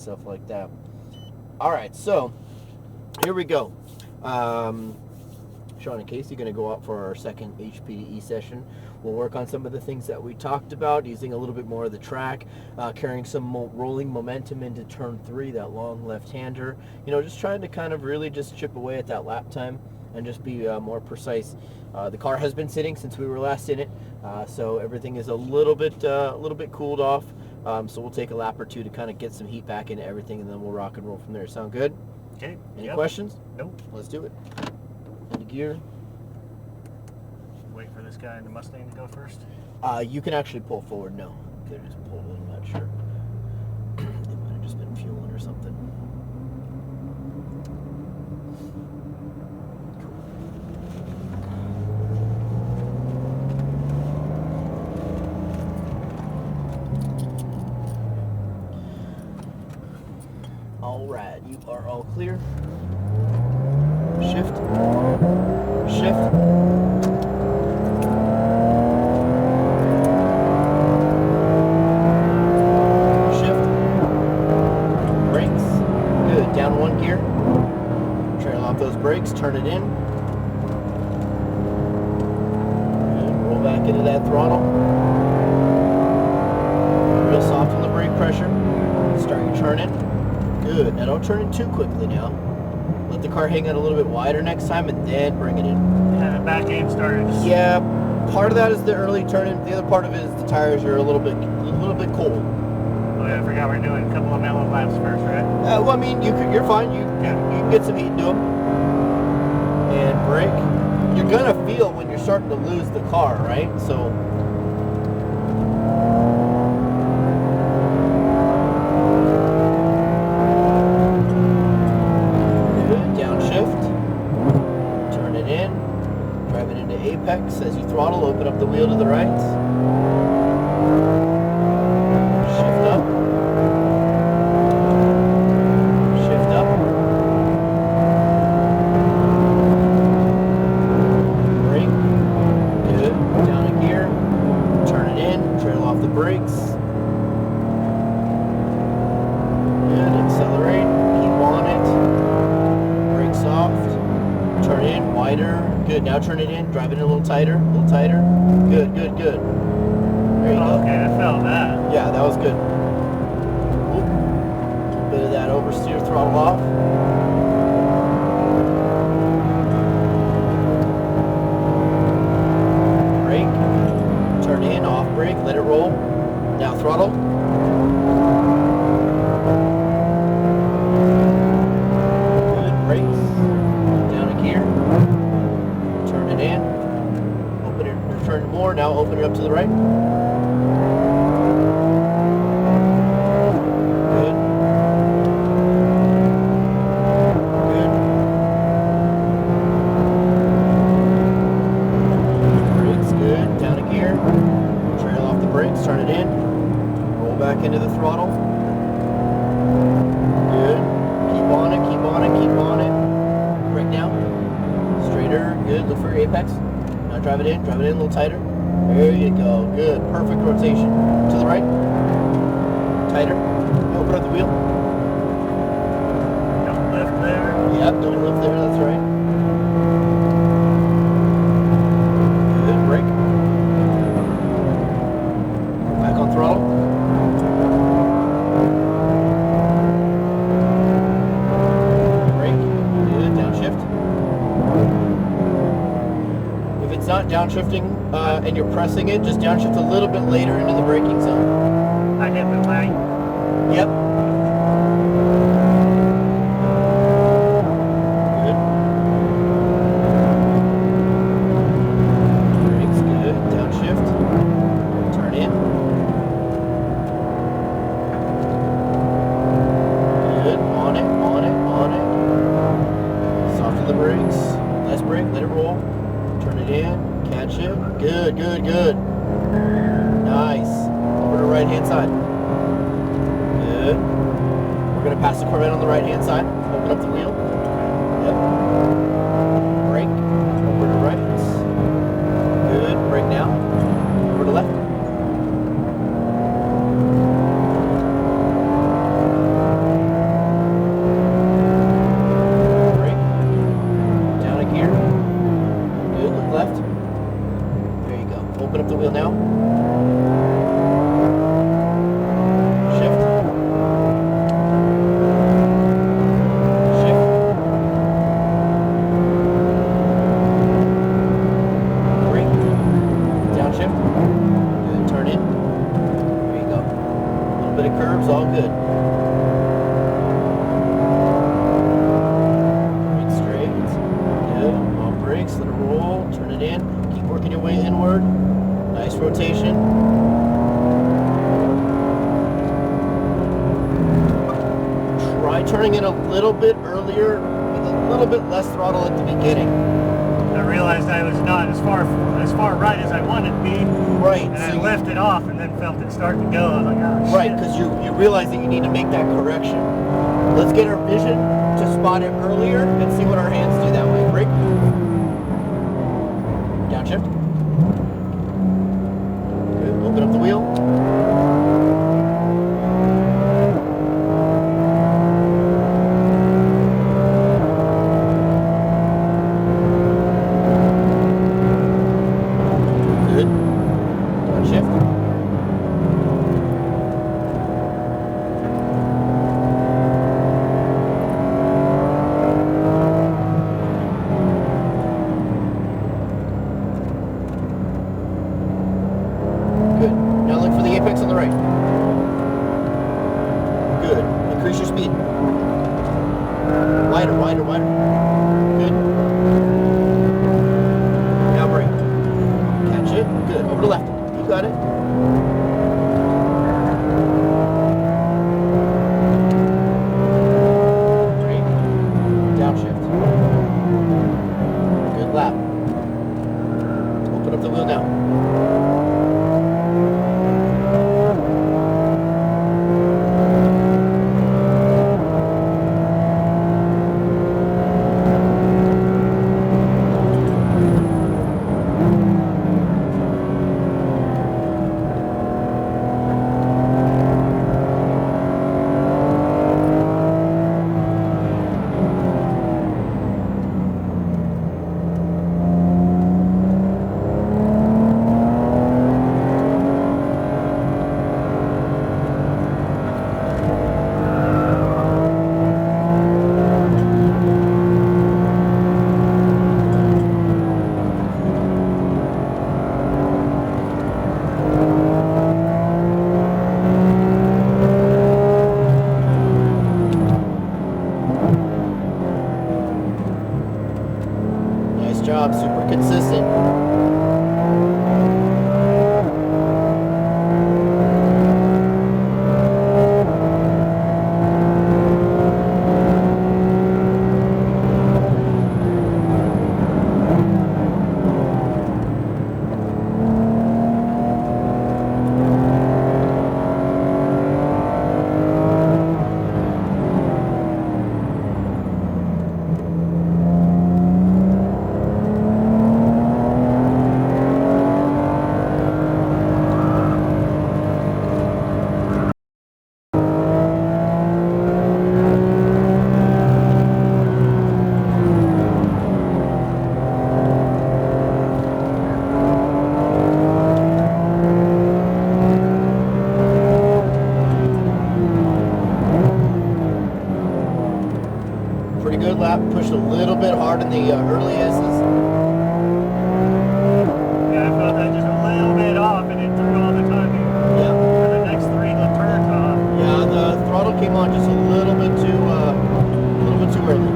stuff like that. All right, so here we go. Shaun and Casey are going to go out for our second HPDE session. We'll work on some of the things that we talked about, using a little bit more of the track, carrying some rolling momentum into turn 3, that long left-hander. You know, just trying to kind of really just chip away at that lap time and just be more precise. The car has been sitting since we were last in it, so everything is a little bit cooled off. So we'll take a lap or two to kind of get some heat back into everything, and then we'll rock and roll from there. Sound good? Okay. Any questions? Nope. Let's do it. Into gear. Wait for this guy in the Mustang to go first. You can actually pull forward. No, they're just pulled. I'm not sure. They might have just been fueling or something. All right, you are all clear. Shift. Shift. Shift. Brakes. Good. Down one gear. Trail off those brakes. Turn it in. And roll back into that throttle. Real soft on the brake pressure. Start your turn in. Good. Now don't turn in too quickly now. Let the car hang out a little bit wider next time and then bring it in. Yeah, the back end started. Yeah, part of that is the early turn-in. The other part of it is the tires are a little bit cold. Oh yeah, I forgot we're doing a couple of mellow laps first, right? Well, I mean, you're fine. You can get some heat into them. And brake. You're gonna feel when you're starting to lose the car, right? So. Apex. As you throttle, open up the wheel to the right. Shift up. Shift up. Brake. Good. Down a gear. Turn it in. Trail off the brakes. Good. Accelerate. Keep on it. Brake soft. Turn in. Wider. Good. Now turn it in. Drive it in a little tighter. A little tighter. Good, good, good. There you go. Okay, I felt that. Yeah, that was good. Oop. A little bit of that oversteer, throttle off. Brake. Turn in, off brake, let it roll. Now throttle. Good. Brakes. Down a gear. In, open it, return more, now open it up to the right. Good. Good. Brakes, good. Down a gear. Trail off the brakes, turn it in. Roll back into the throttle. Good. Keep on it, keep on it, keep on it. Brake down. Straighter, good. Look for your apex. Now drive it in a little tighter. There you go. Good. Perfect rotation. To the right. Tighter. Open up the wheel. Don't lift there. Yep, don't lift there. That's right. Good. Brake. Back on throttle. Brake. Good. Downshift. Not downshifting and you're pressing it, just downshift a little bit later into the braking zone. I hit the line. Yep. Good. Brakes good. Downshift. Turn in. Good. On it, on it, on it. Soften the brakes. Less brake, let it roll. Turn it in, catch it. Good, good, good. Nice. Over to the right hand side. Good. We're going to pass the Corvette on the right hand side. Open up the wheel. Yep. Brake. Over to right. Good. Brake now. Over to left. Try turning it a little bit earlier with a little bit less throttle at the beginning. I realized I was not as far right as I wanted to be. Right. And I left it off and then felt it start to go. I was like, oh shit. Right, because you realize that you need to make that correction. Let's get our vision to spot it earlier and see what our hands do that way. Brake. Downshift. Good. Open up the wheel. Super consistent. Pushed a little bit hard in the early S's. Yeah, I felt that just a little bit off and it threw all the timing. Yeah. For the next three, the turns off. Yeah, the throttle came on just a little bit too early.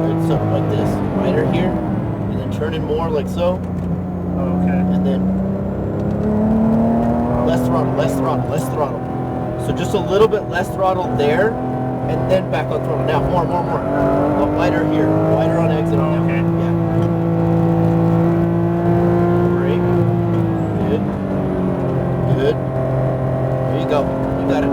Good, something like this, right here, and then turn in more like so. Oh, okay. And then less throttle. So just a little bit less throttle there, and then back on throttle. Now more. But wider here, wider on exit now. Okay. Yeah. Brake. Good. There you go. You got it.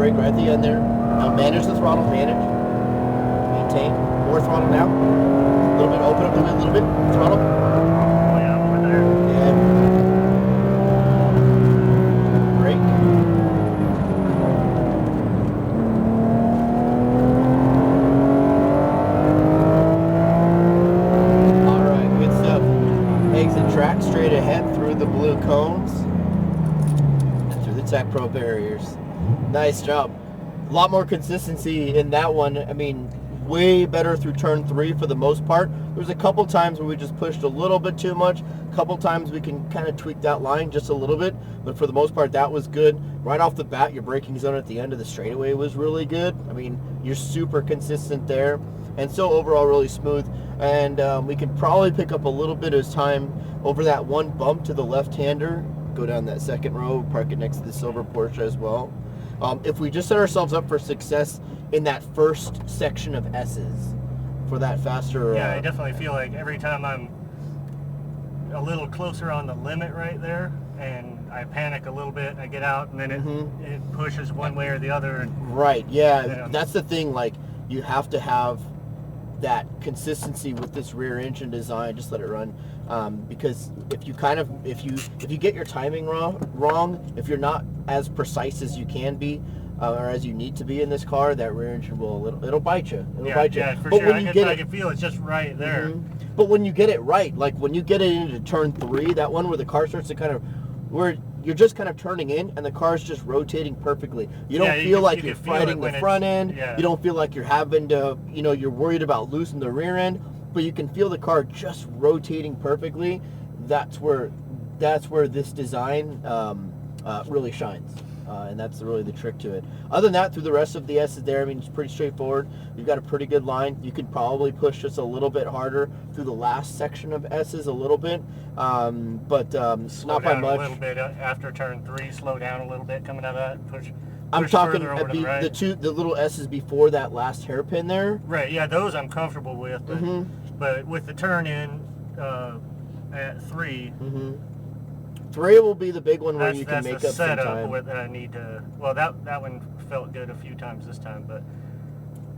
Right at the end there. Now manage the throttle, maintain. More throttle now. A little bit, open up the wheel a little bit. Throttle. Oh yeah, over there. Yeah. Brake. Pro barriers. Nice job. A lot more consistency in that one. I mean, way better through turn 3 for the most part. There's a couple times where we just pushed a little bit too much. A couple times we can kind of tweak that line just a little bit, but for the most part that was good. Right off the bat, your braking zone at the end of the straightaway was really good. I mean, you're super consistent there, and so overall really smooth. And we could probably pick up a little bit of time over that one bump to the left-hander. Go down that second row, park it next to the silver Porsche as well. If we just set ourselves up for success in that first section of S's for that faster... Yeah, I definitely feel like every time I'm a little closer on the limit right there, and I panic a little bit, I get out, and then it pushes one way or the other. And, right, yeah, that's the thing. Like, you have to have that consistency with this rear engine design. Just let it run, because if you get your timing wrong, if you're not as precise as you can be, or as you need to be in this car, that rear engine it'll bite you. It'll bite you. Yeah, for but sure. When I can feel it's just right there. But when you get it right, like when you get it into turn 3, that one where the car starts to kind of, where you're just kind of turning in and the car's just rotating perfectly. You don't feel like you're fighting the front end. Yeah. You don't feel like you're having to, you're worried about losing the rear end, but you can feel the car just rotating perfectly. That's where this design really shines. And that's really the trick to it. Other than that, through the rest of the S's there, I mean, it's pretty straightforward. You've got a pretty good line. You could probably push just a little bit harder through the last section of S's a little bit, but not by much. A little bit after turn 3, slow down a little bit coming out of that. Push I'm talking the little S's before that last hairpin there. Right, yeah, those I'm comfortable with, but with the turn in at 3. 3 will be the big one where you can make up some time. That I need to. Well, that one felt good a few times this time, but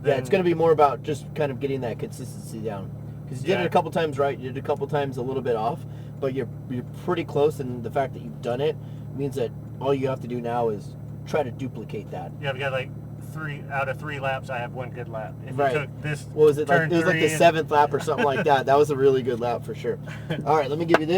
yeah, it's going to be more about just kind of getting that consistency down. Because you did it a couple times right, you did it a couple times a little bit off, but you're pretty close, and the fact that you've done it means that all you have to do now is try to duplicate that. Yeah, we got like 3 out of 3 laps. I have one good lap. If you took this, what was it like? It was like the 7th lap or something like that. That was a really good lap for sure. All right, let me give you this.